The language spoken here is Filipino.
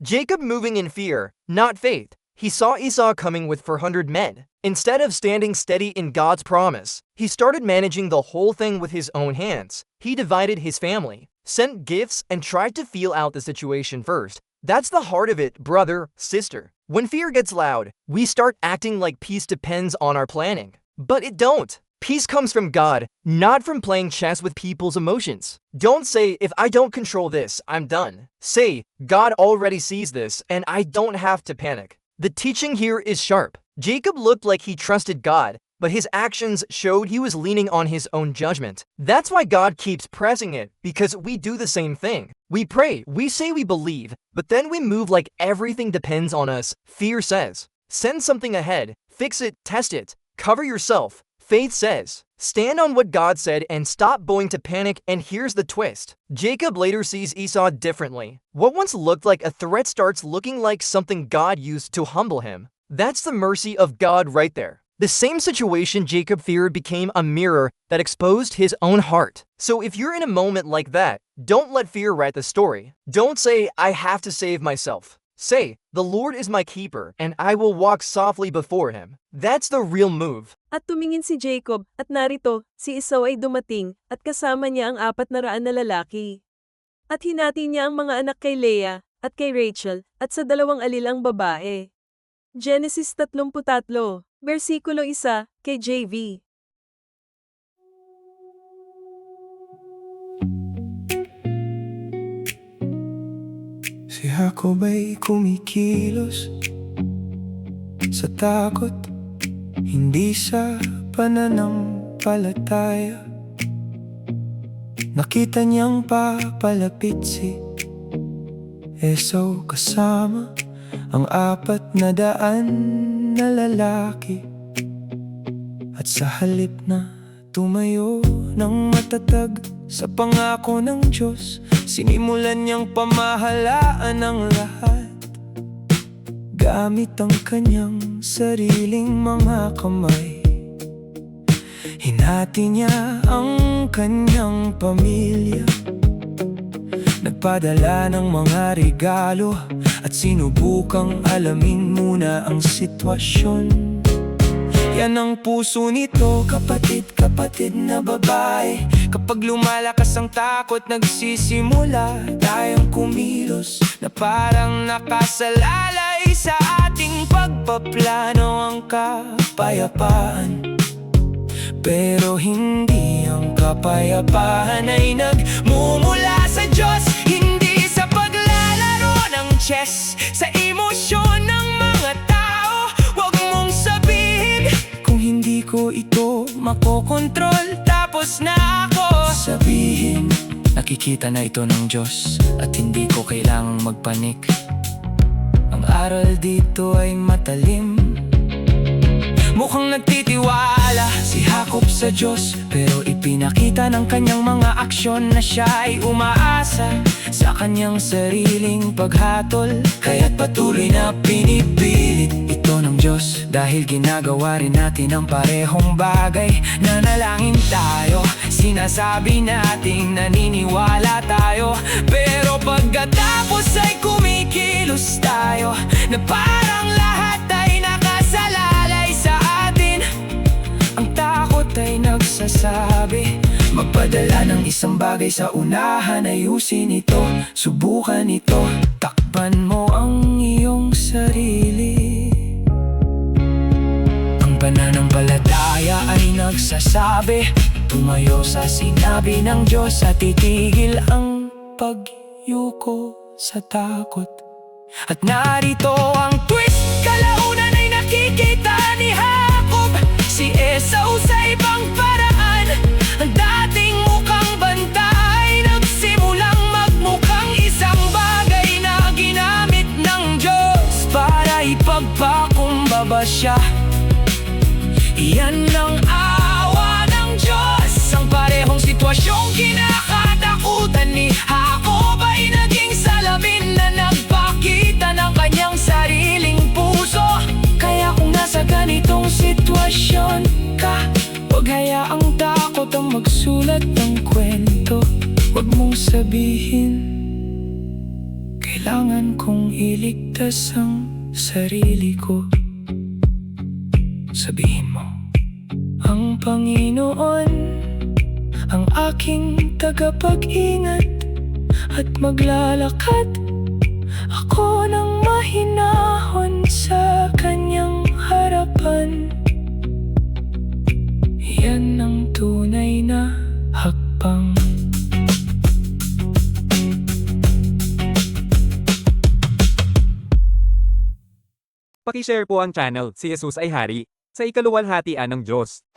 Jacob moving in fear, not faith. He saw Esau coming with 400 men. Instead of standing steady in God's promise, he started managing the whole thing with his own hands. He divided his family, sent gifts, and tried to feel out the situation first. That's the heart of it, brother, sister. When fear gets loud, we start acting like peace depends on our planning. But it don't. Peace comes from God, not from playing chess with people's emotions. Don't say, if I don't control this, I'm done. Say, God already sees this, and I don't have to panic. The teaching here is sharp. Jacob looked like he trusted God, but his actions showed he was leaning on his own judgment. That's why God keeps pressing it, because we do the same thing. We pray, we say we believe, but then we move like everything depends on us. Fear says, send something ahead, fix it, test it, cover yourself. Faith says, stand on what God said and stop going to panic. And here's the twist. Jacob later sees Esau differently. What once looked like a threat starts looking like something God used to humble him. That's the mercy of God right there. The same situation Jacob feared became a mirror that exposed his own heart. So if you're in a moment like that, don't let fear write the story. Don't say, I have to save myself. Say, the Lord is my keeper, and I will walk softly before him. That's the real move. At tumingin si Jacob, at narito, si Esau ay dumating, at kasama niya ang 400 na lalaki. At hinati niya ang mga anak kay Leah, at kay Rachel, at sa 2 alilang babae. Genesis 33, versikulo 1, KJV. Si Jacob ay kumikilos sa takot, hindi sa pananampalataya. Nakita niyang papalapit si Esau kasama ang 400 na lalaki. At sa halip na tumayo ng matatag sa pangako ng Diyos, sinimulan niyang pamahalaan ang lahat gamit ang kanyang sariling mga kamay. Hinati niya ang kanyang pamilya, nagpadala ng mga regalo, at sinubukang alamin muna ang sitwasyon. Yan ang puso nito, kapatid na babae. Kapag lumalakas ang takot, nagsisimula tayong kumilos na parang nakasalalay sa ating pagpaplano ang kapayapaan. Pero hindi ang kapayapaan ay nagmumula sa Diyos, hindi sa paglalaro ng chess, sa emosyon ng mga tao. Huwag mong sabihin, kung hindi ko ito makokontrol, tapos na ako. Sabihin, nakikita na ito ng Diyos, at hindi ko kailangang magpanik. Ang aral dito ay matalim. Mukhang nagtitiwala si Jacob sa Diyos, pero ipinakita ng kanyang mga aksyon na siya ay umaasa sa kanyang sariling paghatol. Kaya't patuloy na pinipilit ito ng Diyos, dahil ginagawa rin natin ang parehong bagay. Nanalangin tayo, sinasabi nating naniniwala tayo, pero pagkatapos ay kumikilos tayo na parang lahat ay nakasalalay sa atin. Ang takot ay nagsasabi, magpadala ng isang bagay sa unahan, ayusin ito, subukan ito, takpan mo ang iyong sarili. Ang pananampalataya ay nagsasabi, tumayo sa sinabi ng Diyos at titigil ang pagyuko sa takot. At narito ang twist, kalaunan ay nakikita ni Jacob si Esau sa ibang paraan. Ang dating mukhang bantay, nagsimulang magmukhang isang bagay na ginamit ng Diyos para ipagpakumbaba siya. Iyan ang awa ng Diyos, ang parehong sitwasyong kinakatakutan ni Jacob ay naging salamin na nagpakita ng kanyang sariling puso. Kaya kung nasa ganitong sitwasyon ka, huwag hayaang takot ang magsulat ng kwento. Huwag mong sabihin, Kailangan kong iligtas ang sarili ko. Sabihin mo, ang Panginoon ang aking tagapag-ingat, at maglalakad ako ng mahinahon sa kanyang harapan. Yan ang tunay na hakbang. Paki-share po ang channel, si Jesus ay Hari, sa ikaluwalhatian ng Diyos.